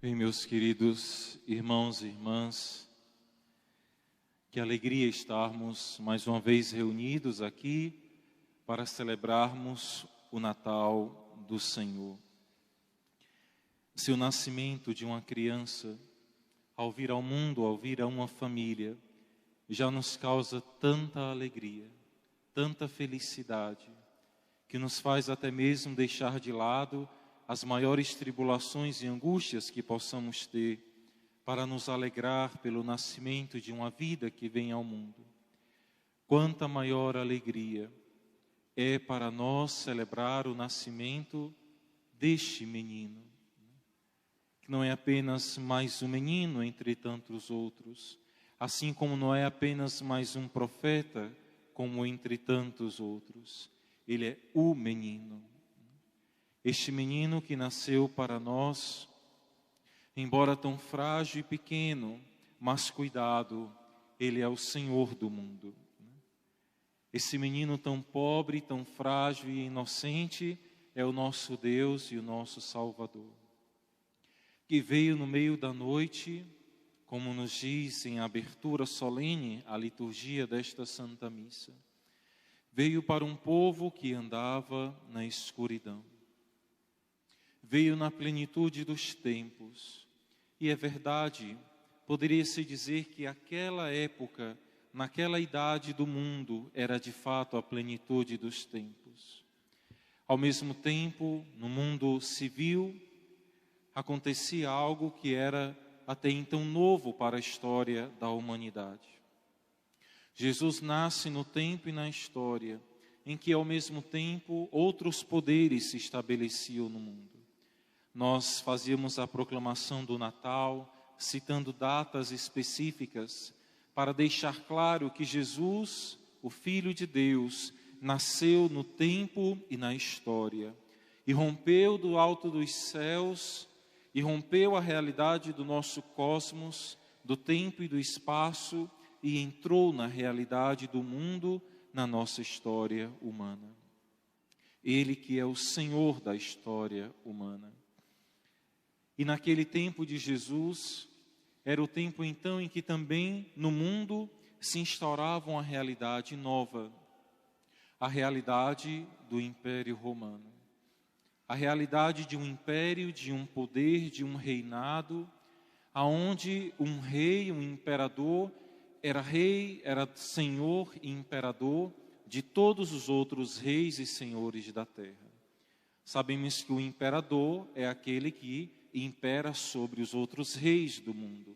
Bem, meus queridos irmãos e irmãs, que alegria estarmos mais uma vez reunidos aqui para celebrarmos o Natal do Senhor. Seu nascimento de uma criança, ao vir ao mundo, ao vir a uma família, já nos causa tanta alegria, tanta felicidade, que nos faz até mesmo deixar de lado as maiores tribulações e angústias que possamos ter, para nos alegrar pelo nascimento de uma vida que vem ao mundo. Quanta maior alegria é para nós celebrar o nascimento deste menino, que não é apenas mais um menino entre tantos outros, assim como não é apenas mais um profeta, como entre tantos outros. Ele é o menino. Este menino que nasceu para nós, embora tão frágil e pequeno, mas cuidado, ele é o Senhor do mundo. Esse menino tão pobre, tão frágil e inocente é o nosso Deus e o nosso Salvador, que veio no meio da noite, como nos diz em abertura solene a liturgia desta Santa Missa. Veio para um povo que andava na escuridão. Veio na plenitude dos tempos. E é verdade, poderia-se dizer que aquela época, naquela idade do mundo, era de fato a plenitude dos tempos. Ao mesmo tempo, no mundo civil, acontecia algo que era até então novo para a história da humanidade. Jesus nasce no tempo e na história em que, ao mesmo tempo, outros poderes se estabeleciam no mundo. Nós fazíamos a proclamação do Natal, citando datas específicas, para deixar claro que Jesus, o Filho de Deus, nasceu no tempo e na história, e rompeu do alto dos céus, e rompeu a realidade do nosso cosmos, do tempo e do espaço, e entrou na realidade do mundo, na nossa história humana. Ele que é o Senhor da história humana. E naquele tempo de Jesus, era o tempo então em que também no mundo se instaurava uma realidade nova, a realidade do Império Romano. A realidade de um império, de um poder, de um reinado, aonde um rei, um imperador, era senhor e imperador de todos os outros reis e senhores da terra. Sabemos que o imperador é aquele que impera sobre os outros reis do mundo.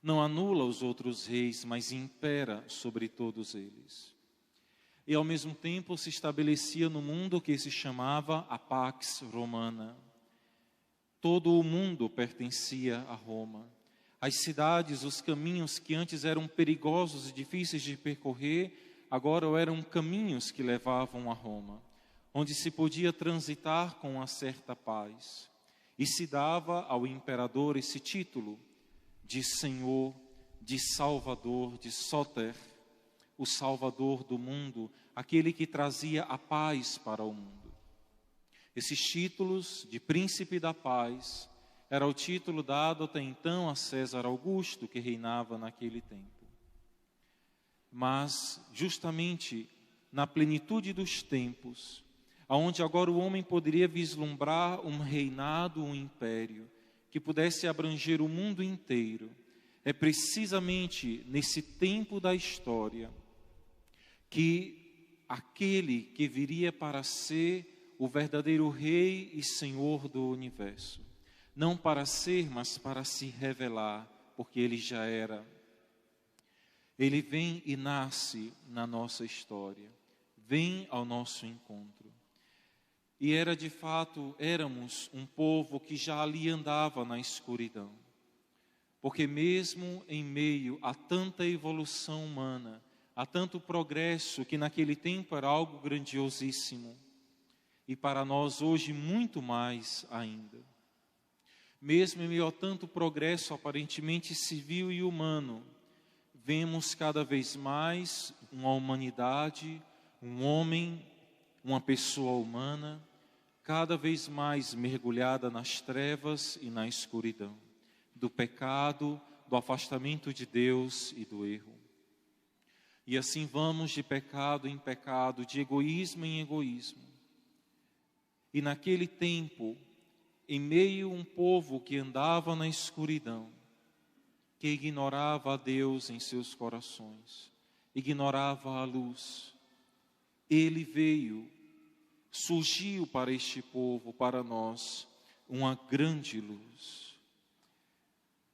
Não anula os outros reis, mas impera sobre todos eles. E ao mesmo tempo se estabelecia no mundo o que se chamava a Pax Romana. Todo o mundo pertencia a Roma. As cidades, os caminhos que antes eram perigosos e difíceis de percorrer, agora eram caminhos que levavam a Roma, onde se podia transitar com uma certa paz. E se dava ao imperador esse título de Senhor, de Salvador, de Soter, o Salvador do mundo, aquele que trazia a paz para o mundo. Esses títulos de Príncipe da Paz era o título dado até então a César Augusto, que reinava naquele tempo. Mas, justamente na plenitude dos tempos, onde agora o homem poderia vislumbrar um reinado, um império, que pudesse abranger o mundo inteiro. É precisamente nesse tempo da história que aquele que viria para ser o verdadeiro Rei e Senhor do universo, não para ser, mas para se revelar, porque ele já era. Ele vem e nasce na nossa história, vem ao nosso encontro. E era de fato, éramos um povo que já ali andava na escuridão. Porque mesmo em meio a tanta evolução humana, a tanto progresso, que naquele tempo era algo grandiosíssimo, e para nós hoje muito mais ainda. Mesmo em meio a tanto progresso aparentemente civil e humano, vemos cada vez mais uma humanidade, um homem, uma pessoa humana, cada vez mais mergulhada nas trevas e na escuridão, do pecado, do afastamento de Deus e do erro. E assim vamos de pecado em pecado, de egoísmo em egoísmo. E naquele tempo, em meio a um povo que andava na escuridão, que ignorava a Deus em seus corações, ignorava a luz, Ele veio, surgiu para este povo, para nós, uma grande luz.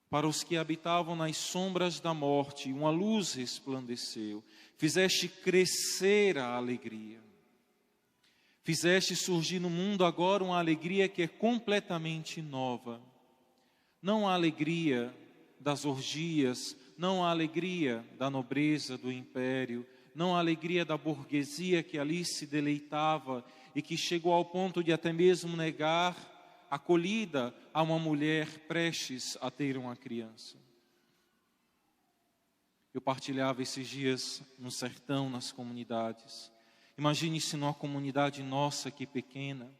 Para os que habitavam nas sombras da morte, uma luz resplandeceu. Fizeste crescer a alegria. Fizeste surgir no mundo agora uma alegria que é completamente nova. Não a alegria das orgias, não a alegria da nobreza do império, não a alegria da burguesia que ali se deleitava e que chegou ao ponto de até mesmo negar acolhida a uma mulher prestes a ter uma criança. Eu partilhava esses dias no sertão, nas comunidades. Imagine se numa comunidade nossa aqui pequena,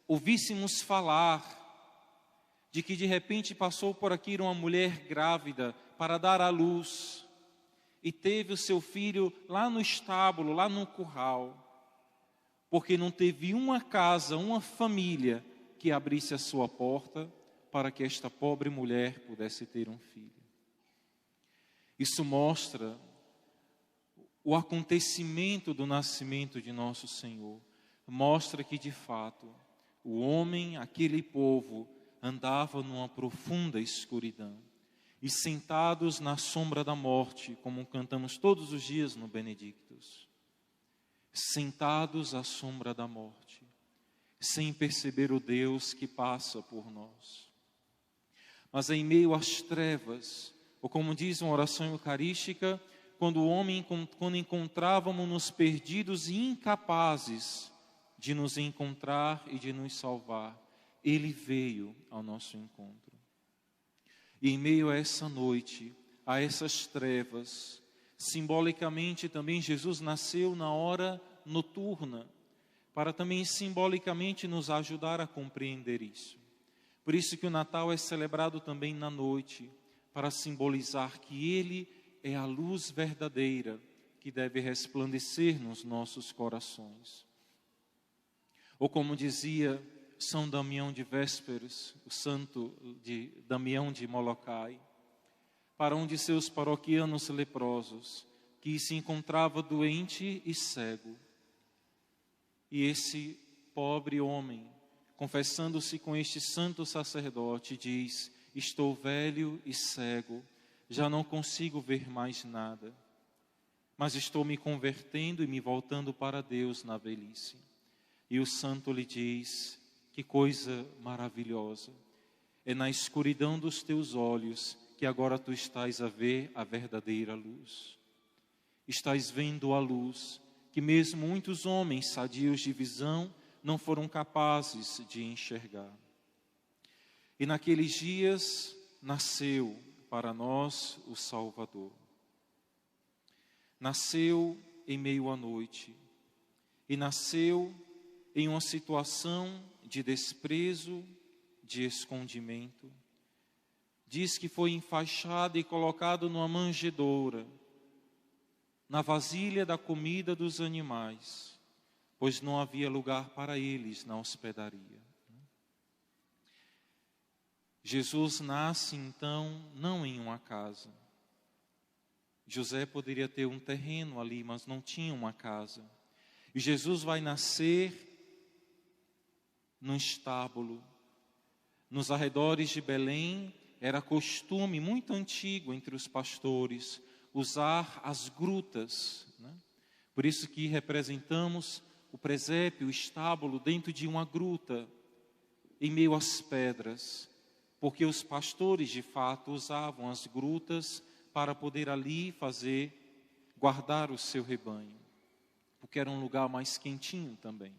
ouvíssemos falar de que de repente passou por aqui uma mulher grávida para dar à luz e teve o seu filho lá no estábulo, lá no curral, porque não teve uma casa, uma família que abrisse a sua porta para que esta pobre mulher pudesse ter um filho. Isso mostra o acontecimento do nascimento de nosso Senhor. Mostra que de fato o homem, aquele povo, andava numa profunda escuridão. E sentados na sombra da morte, como cantamos todos os dias no Benedictus. Sentados à sombra da morte, sem perceber o Deus que passa por nós. Mas em meio às trevas, ou como diz uma oração eucarística, quando encontrávamos-nos perdidos e incapazes de nos encontrar e de nos salvar, Ele veio ao nosso encontro. E em meio a essa noite, a essas trevas, simbolicamente também Jesus nasceu na hora noturna, para também simbolicamente nos ajudar a compreender isso. Por isso que o Natal é celebrado também na noite, para simbolizar que Ele é a luz verdadeira que deve resplandecer nos nossos corações. Ou como dizia São Damião de Vésperas, o santo de Damião de Molokai, para um de seus paroquianos leprosos, que se encontrava doente e cego. E esse pobre homem, confessando-se com este santo sacerdote, diz: estou velho e cego, já não consigo ver mais nada, mas estou me convertendo e me voltando para Deus na velhice. E o santo lhe diz: que coisa maravilhosa, é na escuridão dos teus olhos que agora tu estás a ver a verdadeira luz. Estás vendo a luz que mesmo muitos homens sadios de visão não foram capazes de enxergar. E naqueles dias nasceu para nós o Salvador. Nasceu em meio à noite e nasceu em uma situação de desprezo, de escondimento. Diz que foi enfaixado e colocado numa manjedoura, na vasilha da comida dos animais, pois não havia lugar para eles na hospedaria. Jesus nasce então não em uma casa. José poderia ter um terreno ali, mas não tinha uma casa. E Jesus vai nascer num estábulo. Nos arredores de Belém, era costume muito antigo entre os pastores usar as grutas, né? Por isso que representamos o presépio, o estábulo, dentro de uma gruta, em meio às pedras, porque os pastores de fato usavam as grutas para poder ali guardar o seu rebanho, porque era um lugar mais quentinho também,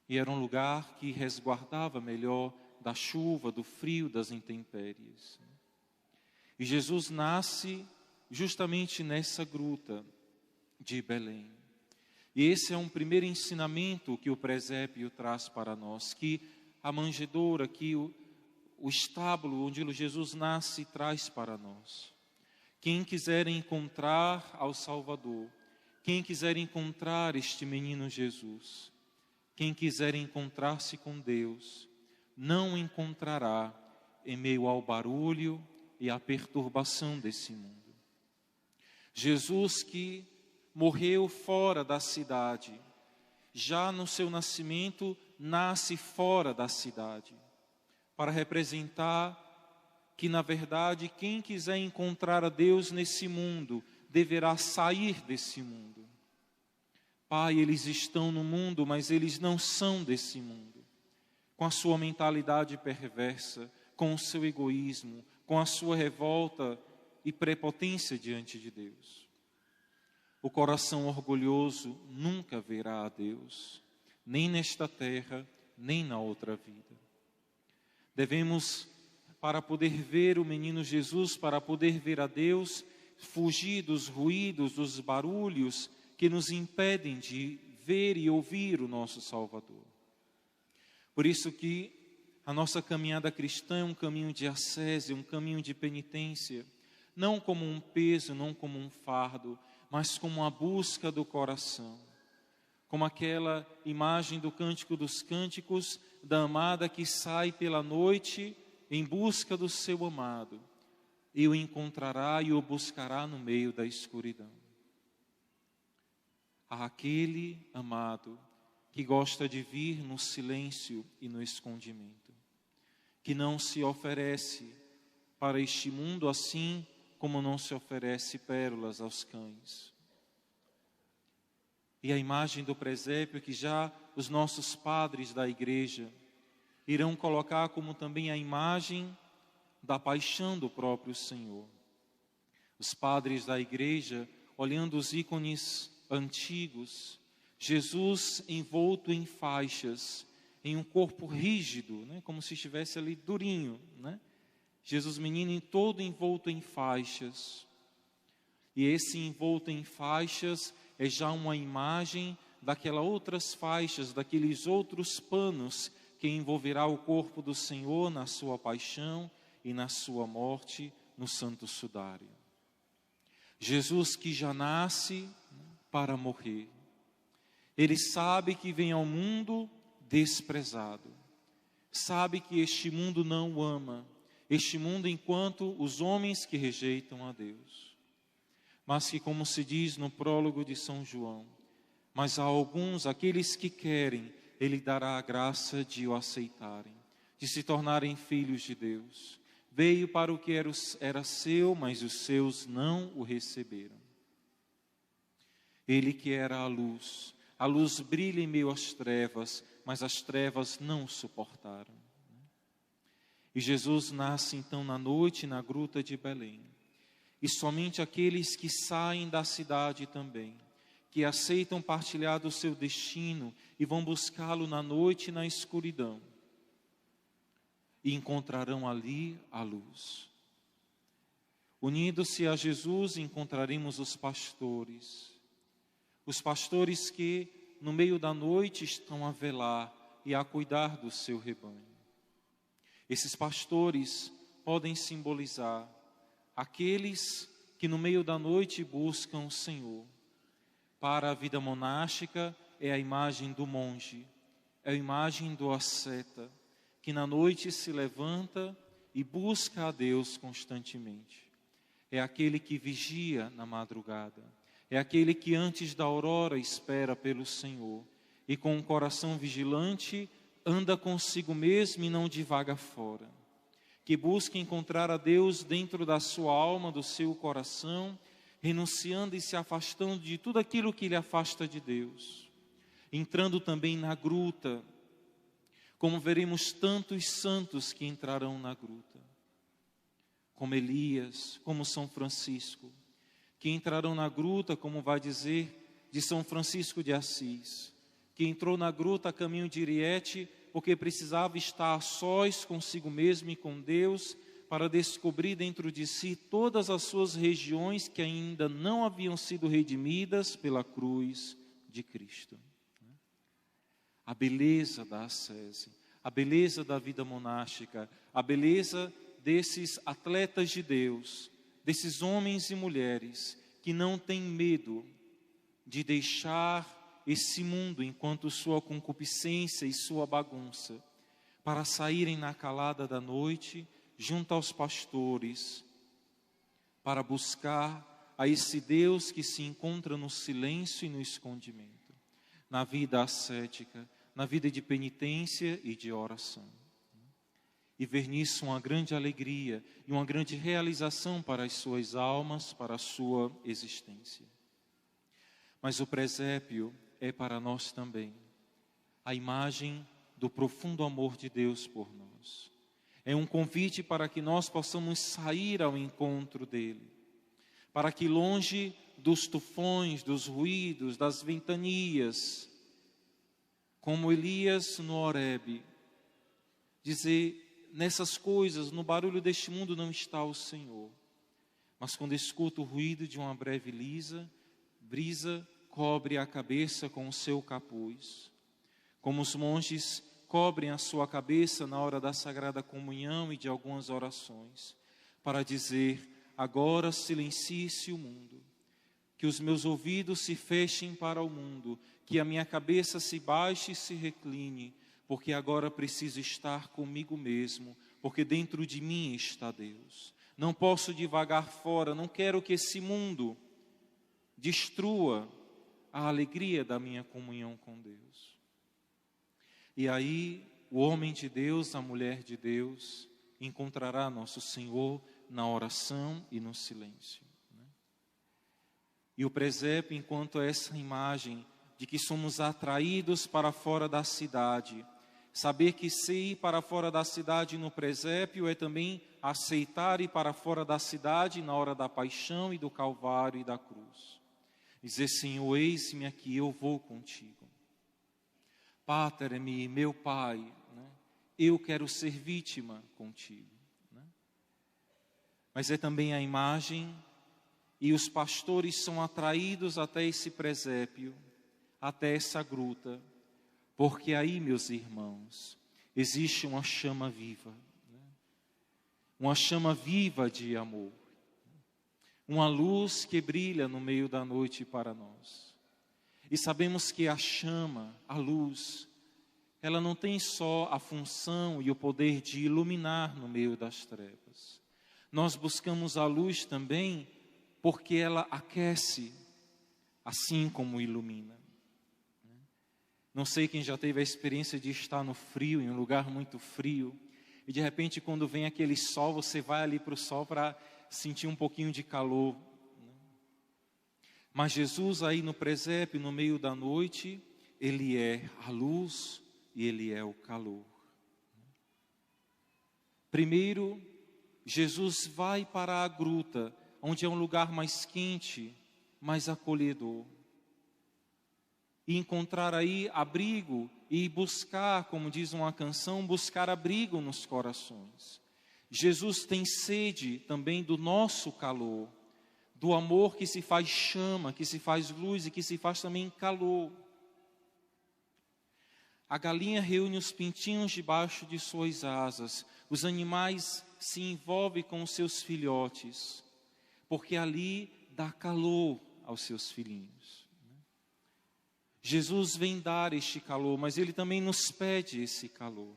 e era um lugar que resguardava melhor da chuva, do frio, das intempéries. E Jesus nasce justamente nessa gruta de Belém. E esse é um primeiro ensinamento que o presépio traz para nós, que a manjedoura, que o estábulo onde Jesus nasce traz para nós. Quem quiser encontrar ao Salvador, quem quiser encontrar este menino Jesus, quem quiser encontrar-se com Deus, não o encontrará em meio ao barulho e à perturbação desse mundo. Jesus que morreu fora da cidade, já no seu nascimento, nasce fora da cidade, para representar que, na verdade, quem quiser encontrar a Deus nesse mundo, deverá sair desse mundo. Pai, eles estão no mundo, mas eles não são desse mundo. Com a sua mentalidade perversa, com o seu egoísmo, com a sua revolta e prepotência diante de Deus. O coração orgulhoso nunca verá a Deus, nem nesta terra, nem na outra vida. Devemos, para poder ver o menino Jesus, para poder ver a Deus, fugir dos ruídos, dos barulhos que nos impedem de ver e ouvir o nosso Salvador. Por isso que a nossa caminhada cristã é um caminho de ascese, um caminho de penitência, não como um peso, não como um fardo, mas como a busca do coração. Como aquela imagem do Cântico dos Cânticos, da amada que sai pela noite em busca do seu amado, e o encontrará e o buscará no meio da escuridão. Aquele amado que gosta de vir no silêncio e no escondimento, que não se oferece para este mundo assim como não se oferece pérolas aos cães. E a imagem do presépio que já os nossos padres da igreja irão colocar como também a imagem da paixão do próprio Senhor. Os padres da igreja, olhando os ícones antigos, Jesus envolto em faixas, em um corpo rígido, como se estivesse ali durinho, Jesus menino todo envolto em faixas. E esse envolto em faixas é já uma imagem daquelas outras faixas, daqueles outros panos que envolverá o corpo do Senhor na sua paixão e na sua morte no Santo Sudário. Jesus que já nasce para morrer. Ele sabe que vem ao mundo desprezado. Sabe que este mundo não o ama. Este mundo enquanto os homens que rejeitam a Deus. Mas que, como se diz no prólogo de São João, mas a alguns, aqueles que querem, Ele dará a graça de o aceitarem, de se tornarem filhos de Deus. Veio para o que era seu, mas os seus não o receberam. Ele que era a luz brilha em meio às trevas, mas as trevas não o suportaram. E Jesus nasce então na noite na gruta de Belém. E somente aqueles que saem da cidade também, que aceitam partilhar do seu destino e vão buscá-lo na noite e na escuridão, e encontrarão ali a luz. Unidos-se a Jesus, encontraremos os pastores que no meio da noite estão a velar e a cuidar do seu rebanho. Esses pastores podem simbolizar aqueles que no meio da noite buscam o Senhor. Para a vida monástica é a imagem do monge, é a imagem do asceta, que na noite se levanta e busca a Deus constantemente. É aquele que vigia na madrugada, é aquele que antes da aurora espera pelo Senhor e com um coração vigilante anda consigo mesmo e não divaga fora, que busca encontrar a Deus dentro da sua alma, do seu coração, renunciando e se afastando de tudo aquilo que lhe afasta de Deus, entrando também na gruta, como veremos tantos santos que entrarão na gruta, como Elias, como São Francisco, que entrarão na gruta, como vai dizer de São Francisco de Assis, que entrou na gruta a caminho de Iriete, porque precisava estar a sós consigo mesmo e com Deus, para descobrir dentro de si todas as suas regiões que ainda não haviam sido redimidas pela cruz de Cristo. A beleza da ascese, a beleza da vida monástica, a beleza desses atletas de Deus, desses homens e mulheres que não têm medo de deixar esse mundo enquanto sua concupiscência e sua bagunça, para saírem na calada da noite, junto aos pastores, para buscar a esse Deus que se encontra no silêncio e no escondimento, na vida ascética, na vida de penitência e de oração. E ver nisso uma grande alegria e uma grande realização para as suas almas, para a sua existência. Mas o presépio é para nós também a imagem do profundo amor de Deus por nós. É um convite para que nós possamos sair ao encontro dele, para que longe dos tufões, dos ruídos, das ventanias, como Elias no Horebe, dizer: nessas coisas, no barulho deste mundo não está o Senhor. Mas quando escuta o ruído de uma breve brisa, cobre a cabeça com o seu capuz. Como os monges cobrem a sua cabeça na hora da Sagrada Comunhão e de algumas orações, para dizer: agora silencie-se o mundo, que os meus ouvidos se fechem para o mundo, que a minha cabeça se baixe e se recline, porque agora preciso estar comigo mesmo, porque dentro de mim está Deus. Não posso divagar fora, não quero que esse mundo destrua a alegria da minha comunhão com Deus. E aí, o homem de Deus, a mulher de Deus, encontrará nosso Senhor na oração e no silêncio. E o presépio, enquanto essa imagem de que somos atraídos para fora da cidade, saber que ir para fora da cidade no presépio é também aceitar ir para fora da cidade na hora da paixão e do Calvário e da cruz. Dizer: Senhor, eis-me aqui, eu vou contigo. Pater-me, meu Pai, né? Eu quero ser vítima contigo. Né? Mas é também a imagem, e os pastores são atraídos até esse presépio, até essa gruta, porque aí, meus irmãos, existe uma chama viva, né? Uma chama viva de amor, uma luz que brilha no meio da noite para nós. E sabemos que a chama, a luz, ela não tem só a função e o poder de iluminar no meio das trevas. Nós buscamos a luz também porque ela aquece, assim como ilumina. Não sei quem já teve a experiência de estar no frio, em um lugar muito frio, e de repente quando vem aquele sol, você vai ali para o sol para sentir um pouquinho de calor. Mas Jesus aí no presépio, no meio da noite, Ele é a luz e Ele é o calor. Primeiro, Jesus vai para a gruta, onde é um lugar mais quente, mais acolhedor. E encontrar aí abrigo e buscar, como diz uma canção, buscar abrigo nos corações. Jesus tem sede também do nosso calor, do amor que se faz chama, que se faz luz e que se faz também calor. A galinha reúne os pintinhos debaixo de suas asas, os animais se envolvem com os seus filhotes, porque ali dá calor aos seus filhinhos. Jesus vem dar este calor, mas Ele também nos pede esse calor.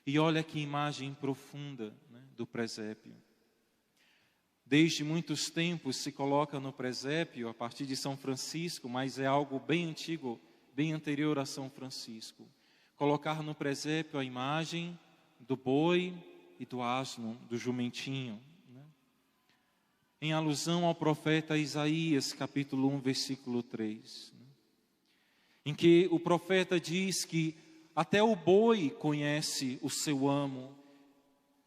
E olha que imagem profunda, né, do presépio. Desde muitos tempos se coloca no presépio, a partir de São Francisco, mas é algo bem antigo, bem anterior a São Francisco. Colocar no presépio a imagem do boi e do asno, do jumentinho, né? Em alusão ao profeta Isaías, capítulo 1, versículo 3. Em que o profeta diz que até o boi conhece o seu amo,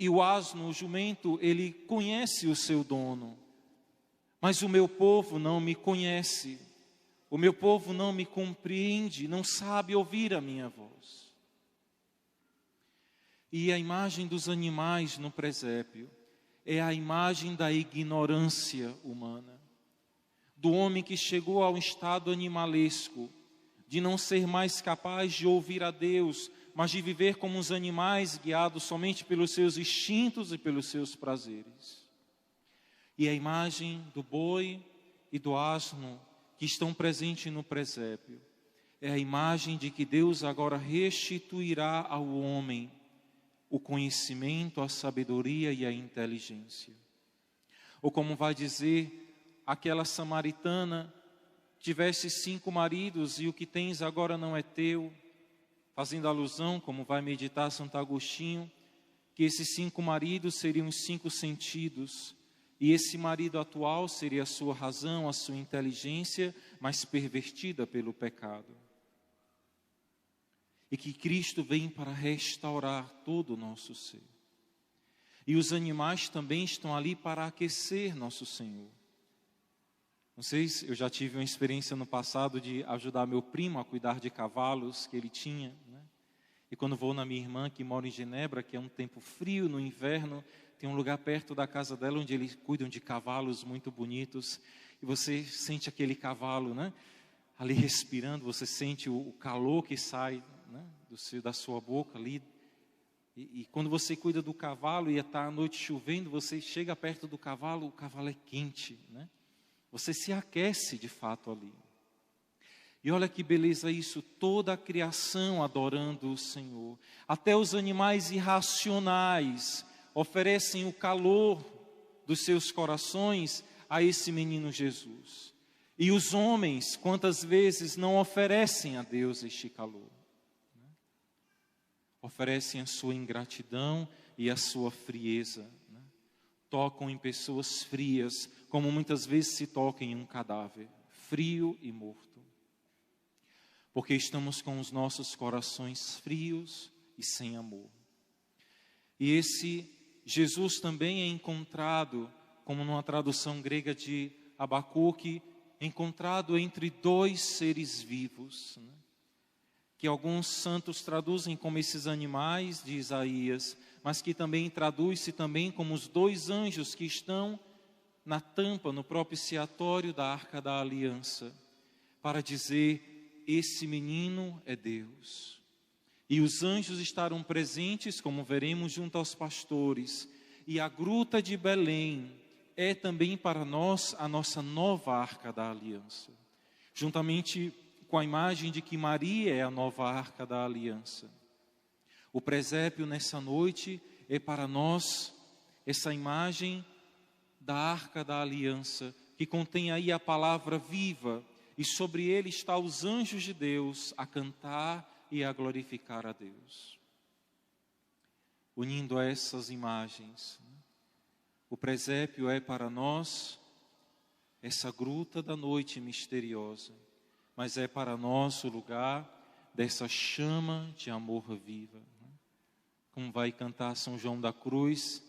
e o asno, o jumento, ele conhece o seu dono. Mas o meu povo não me conhece, o meu povo não me compreende, não sabe ouvir a minha voz. E a imagem dos animais no presépio é a imagem da ignorância humana, do homem que chegou ao estado animalesco, de não ser mais capaz de ouvir a Deus, mas de viver como os animais, guiados somente pelos seus instintos e pelos seus prazeres. E a imagem do boi e do asno que estão presentes no presépio é a imagem de que Deus agora restituirá ao homem o conhecimento, a sabedoria e a inteligência. Ou como vai dizer aquela samaritana: tiveste 5 maridos e o que tens agora não é teu, fazendo alusão, como vai meditar Santo Agostinho, que esses 5 maridos seriam os 5 sentidos, e esse marido atual seria a sua razão, a sua inteligência, mas pervertida pelo pecado. E que Cristo vem para restaurar todo o nosso ser. E os animais também estão ali para aquecer nosso Senhor. Não sei se eu já tive uma experiência no passado de ajudar meu primo a cuidar de cavalos que ele tinha, né? E quando vou na minha irmã que mora em Genebra, que é um tempo frio no inverno, tem um lugar perto da casa dela onde eles cuidam de cavalos muito bonitos. E você sente aquele cavalo, né? Ali respirando, você sente o calor que sai, né, da sua boca ali. E quando você cuida do cavalo e está à noite chovendo, você chega perto do cavalo, o cavalo é quente, né? Você se aquece de fato ali. E olha que beleza isso, toda a criação adorando o Senhor. Até os animais irracionais oferecem o calor dos seus corações a esse menino Jesus. E os homens, quantas vezes não oferecem a Deus este calor? Oferecem a sua ingratidão e a sua frieza. Tocam em pessoas frias, como muitas vezes se toca em um cadáver, frio e morto. Porque estamos com os nossos corações frios e sem amor. E esse Jesus também é encontrado, como numa tradução grega de Abacuque, encontrado entre 2 seres vivos, né? Que alguns santos traduzem como esses animais de Isaías, mas que também traduz-se também como os 2 anjos que estão na tampa, no propiciatório da Arca da Aliança, para dizer: esse menino é Deus. E os anjos estarão presentes, como veremos, junto aos pastores. E a gruta de Belém é também para nós a nossa nova Arca da Aliança. Juntamente com a imagem de que Maria é a nova Arca da Aliança. O presépio nessa noite é para nós essa imagem da Arca da Aliança, que contém aí a palavra viva, e sobre ele está os anjos de Deus a cantar e a glorificar a Deus. Unindo a essas imagens, o presépio é para nós essa gruta da noite misteriosa, mas é para nós o lugar dessa chama de amor viva. Como vai cantar São João da Cruz,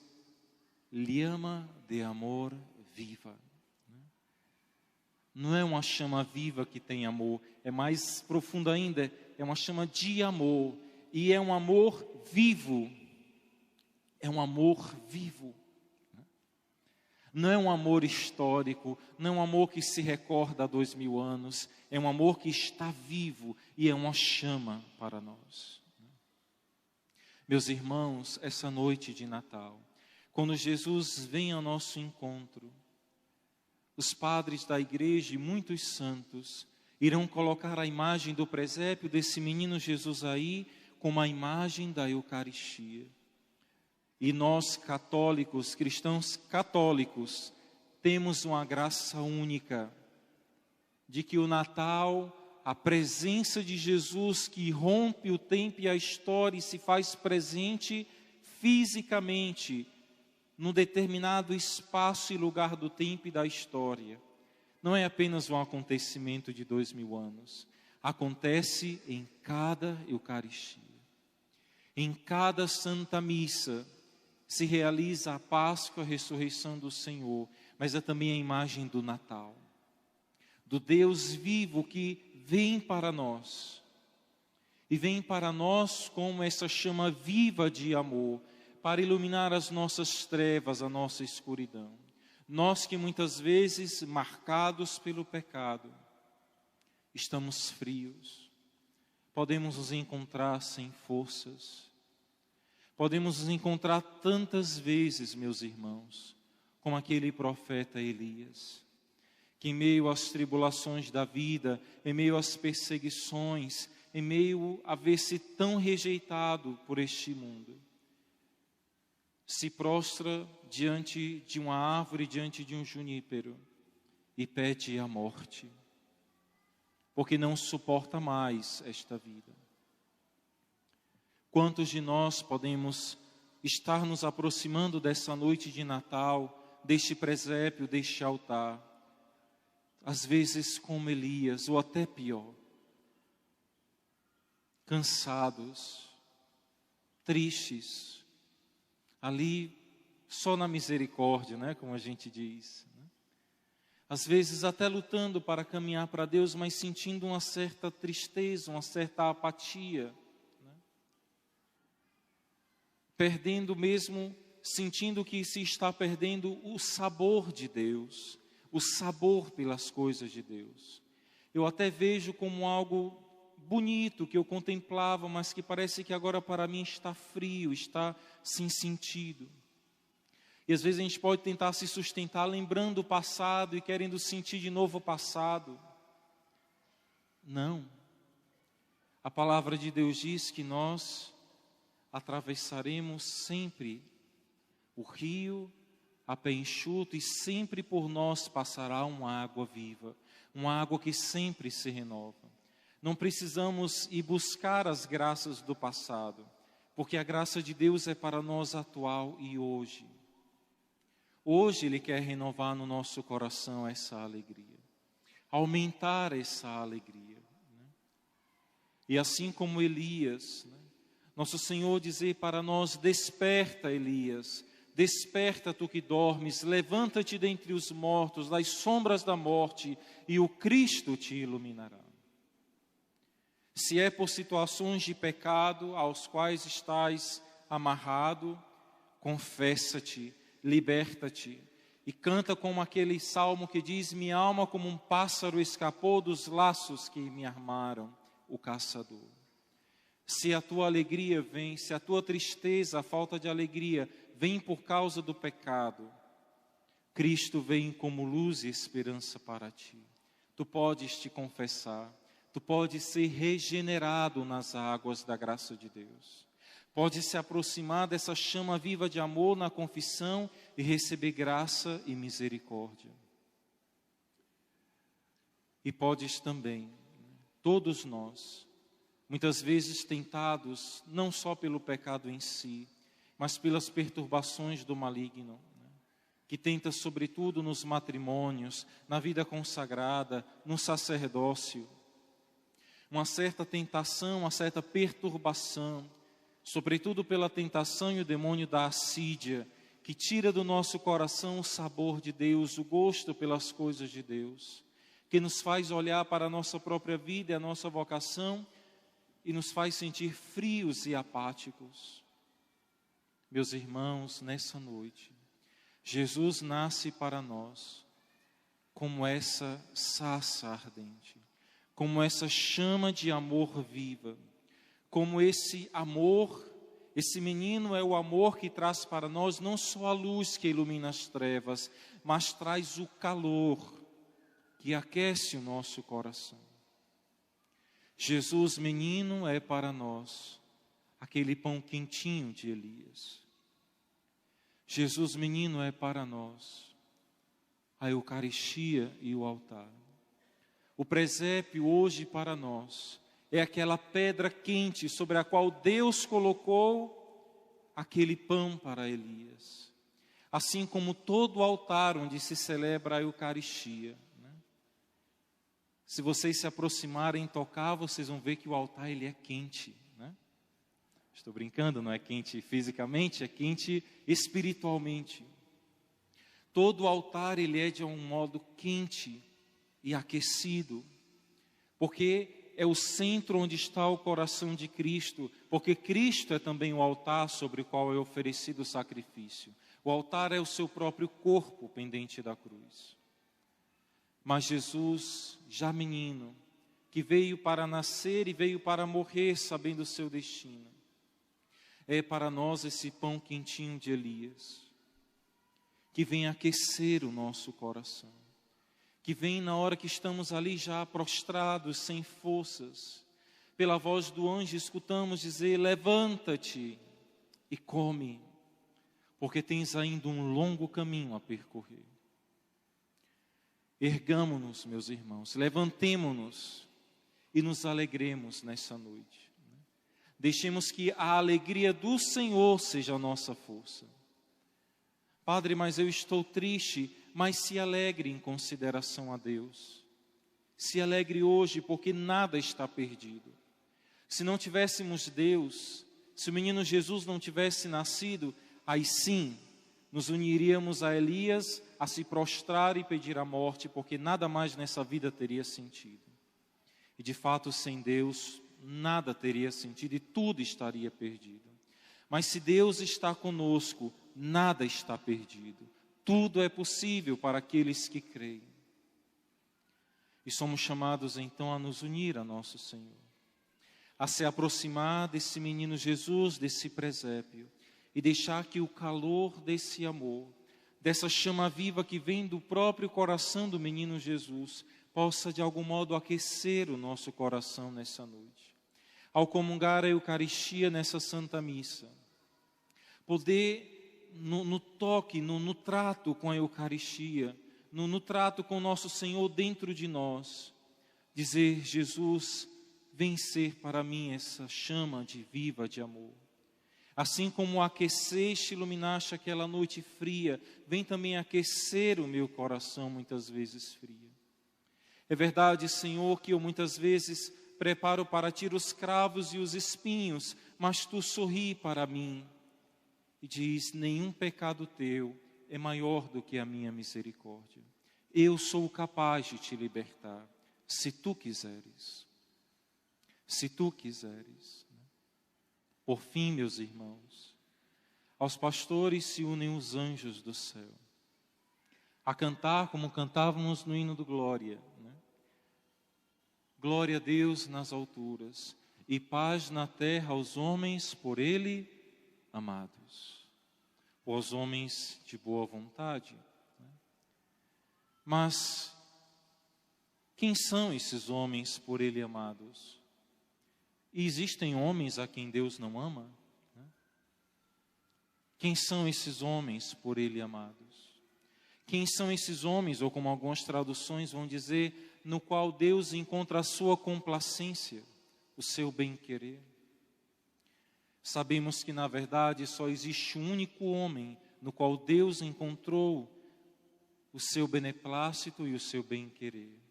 llama de amor viva. Não é uma chama viva que tem amor, é mais profunda ainda, é uma chama de amor, e é um amor vivo, é um amor vivo. Não é um amor histórico, não é um amor que se recorda há 2000 anos, é um amor que está vivo e é uma chama para nós. Meus irmãos, essa noite de Natal, quando Jesus vem ao nosso encontro, os padres da igreja e muitos santos irão colocar a imagem do presépio desse menino Jesus aí como a imagem da Eucaristia. E nós católicos, cristãos católicos, temos uma graça única de que o Natal, a presença de Jesus que rompe o tempo e a história e se faz presente fisicamente num determinado espaço e lugar do tempo e da história, não é apenas um acontecimento de 2000 anos, acontece em cada Eucaristia. Em cada Santa Missa se realiza a Páscoa, a ressurreição do Senhor, mas é também a imagem do Natal, do Deus vivo que vem para nós, e vem para nós como essa chama viva de amor, para iluminar as nossas trevas, a nossa escuridão. Nós que muitas vezes, marcados pelo pecado, estamos frios, podemos nos encontrar sem forças. Podemos nos encontrar tantas vezes, meus irmãos, como aquele profeta Elias, que em meio às tribulações da vida, em meio às perseguições, em meio a ver-se tão rejeitado por este mundo, se prostra diante de uma árvore, diante de um junípero, e pede a morte, porque não suporta mais esta vida. Quantos de nós podemos estar nos aproximando dessa noite de Natal, deste presépio, deste altar, às vezes como Elias, ou até pior, cansados, tristes, ali só na misericórdia, né, como a gente diz, né? Às vezes até lutando para caminhar para Deus, mas sentindo uma certa tristeza, uma certa apatia, né? Perdendo mesmo, sentindo que se está perdendo o sabor de Deus, o sabor pelas coisas de Deus. Eu até vejo como algo bonito que eu contemplava, mas que parece que agora para mim está frio, está sem sentido. E às vezes a gente pode tentar se sustentar lembrando o passado e querendo sentir de novo o passado. Não. A palavra de Deus diz que nós atravessaremos sempre o rio a pé enxuto e sempre por nós passará uma água viva, uma água que sempre se renova. Não precisamos ir buscar as graças do passado, porque a graça de Deus é para nós atual e hoje. Hoje Ele quer renovar no nosso coração essa alegria, aumentar essa alegria, né? E assim como Elias, né? Nosso Senhor dizer para nós: desperta, Elias, desperta tu que dormes, levanta-te dentre os mortos, das sombras da morte, e o Cristo te iluminará. Se é por situações de pecado aos quais estás amarrado, confessa-te, liberta-te e canta como aquele salmo que diz: minha alma como um pássaro escapou dos laços que me armaram o caçador. Se a tua alegria vem, se a tua tristeza, a falta de alegria vem por causa do pecado, Cristo vem como luz e esperança para ti. Tu podes te confessar, tu podes ser regenerado nas águas da graça de Deus. Pode se aproximar dessa chama viva de amor na confissão e receber graça e misericórdia. E podes também, todos nós, muitas vezes tentados não só pelo pecado em si, mas pelas perturbações do maligno, né, que tenta sobretudo nos matrimônios, na vida consagrada, no sacerdócio, uma certa tentação, uma certa perturbação, sobretudo pela tentação e o demônio da assídia, que tira do nosso coração o sabor de Deus, o gosto pelas coisas de Deus, que nos faz olhar para a nossa própria vida e a nossa vocação e nos faz sentir frios e apáticos. Meus irmãos, nessa noite, Jesus nasce para nós como essa sarça ardente, como essa chama de amor viva, como esse amor, esse menino é o amor que traz para nós não só a luz que ilumina as trevas, mas traz o calor que aquece o nosso coração. Jesus, menino, é para nós aquele pão quentinho de Elias. Jesus, menino, é para nós a Eucaristia e o altar. O presépio hoje para nós é aquela pedra quente sobre a qual Deus colocou aquele pão para Elias. Assim como todo o altar onde se celebra a Eucaristia, né? Se vocês se aproximarem e tocar, vocês vão ver que o altar ele é quente, né? Estou brincando, não é quente fisicamente, é quente espiritualmente. Todo o altar ele é de um modo quente e aquecido, porque é o centro onde está o coração de Cristo, porque Cristo é também o altar sobre o qual é oferecido o sacrifício. O altar é o seu próprio corpo pendente da cruz. Mas Jesus, já menino, que veio para nascer e veio para morrer sabendo o seu destino. É para nós esse pão quentinho de Elias, que vem aquecer o nosso coração, que vem na hora que estamos ali já prostrados, sem forças. Pela voz do anjo escutamos dizer: levanta-te e come, porque tens ainda um longo caminho a percorrer. Ergamo-nos, meus irmãos, levantemo-nos e nos alegremos nessa noite. Deixemos que a alegria do Senhor seja a nossa força. Padre, mas eu estou triste. Mas se alegre em consideração a Deus. Se alegre hoje, porque nada está perdido. Se não tivéssemos Deus, se o menino Jesus não tivesse nascido, aí sim, nos uniríamos a Elias a se prostrar e pedir a morte, porque nada mais nessa vida teria sentido. E de fato, sem Deus, nada teria sentido e tudo estaria perdido. Mas se Deus está conosco, nada está perdido. Tudo é possível para aqueles que creem. E somos chamados então a nos unir a nosso Senhor, a se aproximar desse menino Jesus, desse presépio, e deixar que o calor desse amor, dessa chama viva que vem do próprio coração do menino Jesus, possa de algum modo aquecer o nosso coração nessa noite. Ao comungar a Eucaristia nessa Santa Missa, poder no toque, no trato com a Eucaristia, no trato com o nosso Senhor dentro de nós, dizer: Jesus, vem ser para mim essa chama viva de amor. Assim como aqueceste, iluminaste aquela noite fria, vem também aquecer o meu coração muitas vezes frio. É verdade, Senhor, que eu muitas vezes preparo para ti os cravos e os espinhos, mas tu sorri para mim e diz: nenhum pecado teu é maior do que a minha misericórdia. Eu sou capaz de te libertar, se tu quiseres. Se tu quiseres. Por fim, meus irmãos, aos pastores se unem os anjos do céu, a cantar como cantávamos no hino do Glória, né? Glória a Deus nas alturas e paz na terra aos homens por Ele amados, aos homens de boa vontade. Mas quem são esses homens por Ele amados? E existem homens a quem Deus não ama? Quem são esses homens por Ele amados? Quem são esses homens, ou como algumas traduções vão dizer, no qual Deus encontra a sua complacência, o seu bem-querer? Sabemos que, na verdade, só existe um único homem no qual Deus encontrou o seu beneplácito e o seu bem-querer.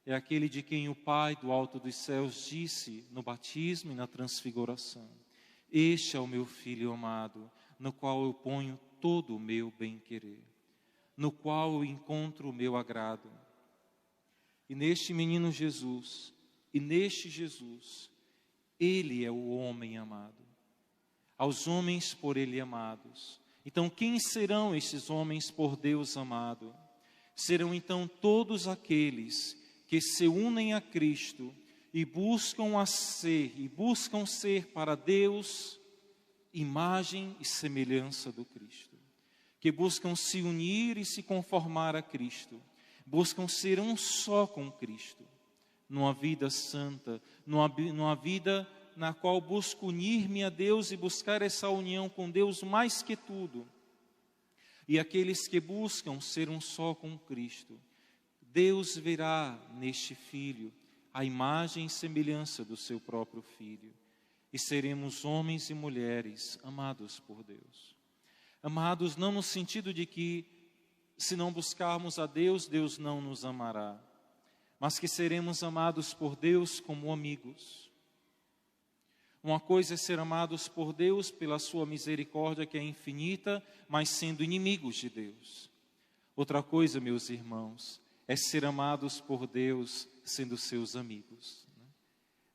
É aquele de quem o Pai do alto dos céus disse no batismo e na transfiguração: este é o meu Filho amado, no qual eu ponho todo o meu bem-querer, no qual eu encontro o meu agrado. E neste menino Jesus, e neste Jesus, Ele é o homem amado, aos homens por Ele amados. Então, quem serão esses homens por Deus amado? Serão então todos aqueles que se unem a Cristo e buscam ser para Deus imagem e semelhança do Cristo, que buscam se unir e se conformar a Cristo, buscam ser um só com Cristo, numa vida santa, numa vida na qual busco unir-me a Deus e buscar essa união com Deus mais que tudo. E aqueles que buscam ser um só com Cristo, Deus verá neste Filho a imagem e semelhança do seu próprio Filho, e seremos homens e mulheres amados por Deus. Amados não no sentido de que, se não buscarmos a Deus, Deus não nos amará, mas que seremos amados por Deus como amigos. Uma coisa é ser amados por Deus pela sua misericórdia que é infinita, mas sendo inimigos de Deus. Outra coisa, meus irmãos, é ser amados por Deus sendo seus amigos.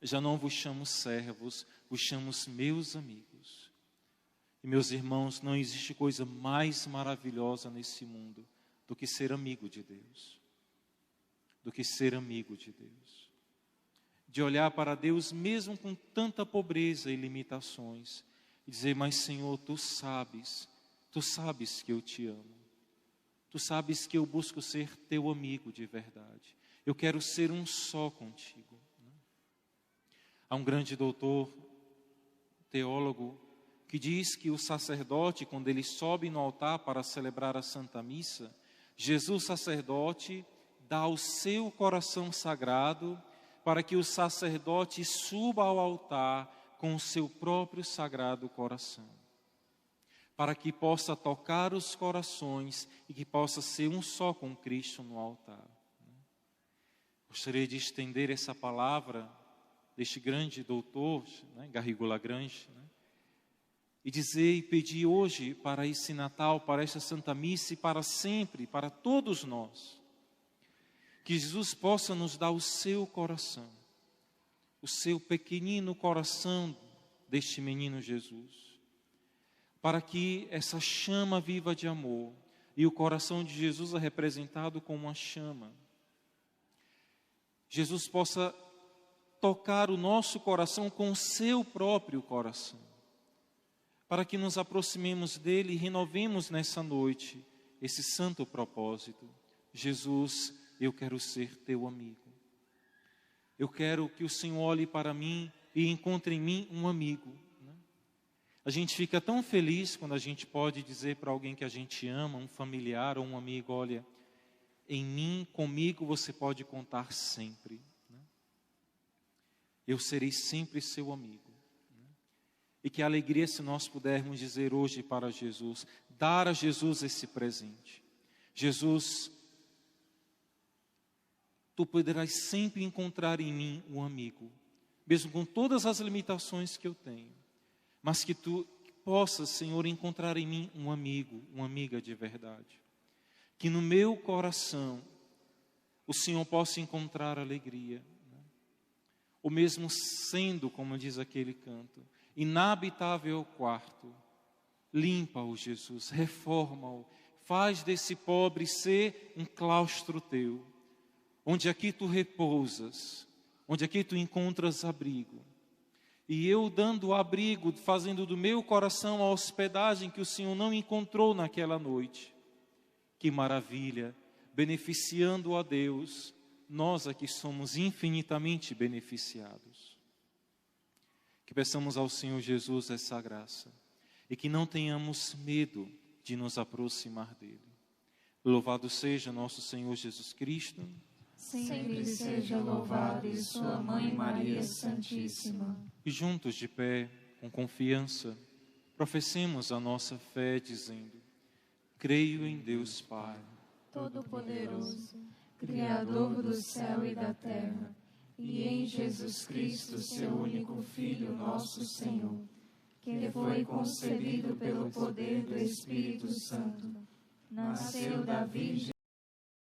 Já não vos chamo servos, vos chamo meus amigos. E meus irmãos, não existe coisa mais maravilhosa nesse mundo do que ser amigo de Deus. Do que ser amigo de Deus. de olhar para Deus mesmo com tanta pobreza e limitações, e dizer: mas Senhor, Tu sabes que eu te amo, Tu sabes que eu busco ser Teu amigo de verdade, eu quero ser um só contigo. Há um grande doutor, teólogo, que diz que o sacerdote, quando ele sobe no altar para celebrar a Santa Missa, Jesus sacerdote dá o seu coração sagrado para que o sacerdote suba ao altar com o seu próprio sagrado coração, para que possa tocar os corações e que possa ser um só com Cristo no altar. Gostaria de estender essa palavra deste grande doutor, Garrigou Lagrange, e dizer e pedir hoje para esse Natal, para esta Santa Missa e para sempre, para todos nós, que Jesus possa nos dar o seu coração, o seu pequenino coração deste menino Jesus, para que essa chama viva de amor, e o coração de Jesus é representado como uma chama, Jesus possa tocar o nosso coração com o seu próprio coração, para que nos aproximemos dele e renovemos nessa noite esse santo propósito. Jesus, eu quero ser teu amigo. Eu quero que o Senhor olhe para mim e encontre em mim um amigo. A gente fica tão feliz quando a gente pode dizer para alguém que a gente ama, um familiar ou um amigo: olha, em mim, comigo você pode contar sempre. Eu serei sempre seu amigo. E que alegria se nós pudermos dizer hoje para Jesus, dar a Jesus esse presente. Jesus, Tu poderás sempre encontrar em mim um amigo, mesmo com todas as limitações que eu tenho, mas que Tu possas, Senhor, encontrar em mim um amigo, uma amiga de verdade. Que no meu coração o Senhor possa encontrar alegria, ou mesmo sendo, como diz aquele canto, inabitável o quarto, limpa-o, Jesus, reforma-o, faz desse pobre ser um claustro teu, onde aqui tu repousas, onde aqui tu encontras abrigo. E eu dando abrigo, fazendo do meu coração a hospedagem que o Senhor não encontrou naquela noite. Que maravilha, beneficiando a Deus, nós aqui somos infinitamente beneficiados. Que peçamos ao Senhor Jesus essa graça e que não tenhamos medo de nos aproximar dele. Louvado seja nosso Senhor Jesus Cristo. Sempre seja louvado e sua Mãe Maria Santíssima. E juntos de pé, com confiança, professemos a nossa fé dizendo: creio em Deus Pai, Todo-Poderoso, Criador do céu e da terra, e em Jesus Cristo, seu único Filho, nosso Senhor, que foi concebido pelo poder do Espírito Santo, nasceu da Virgem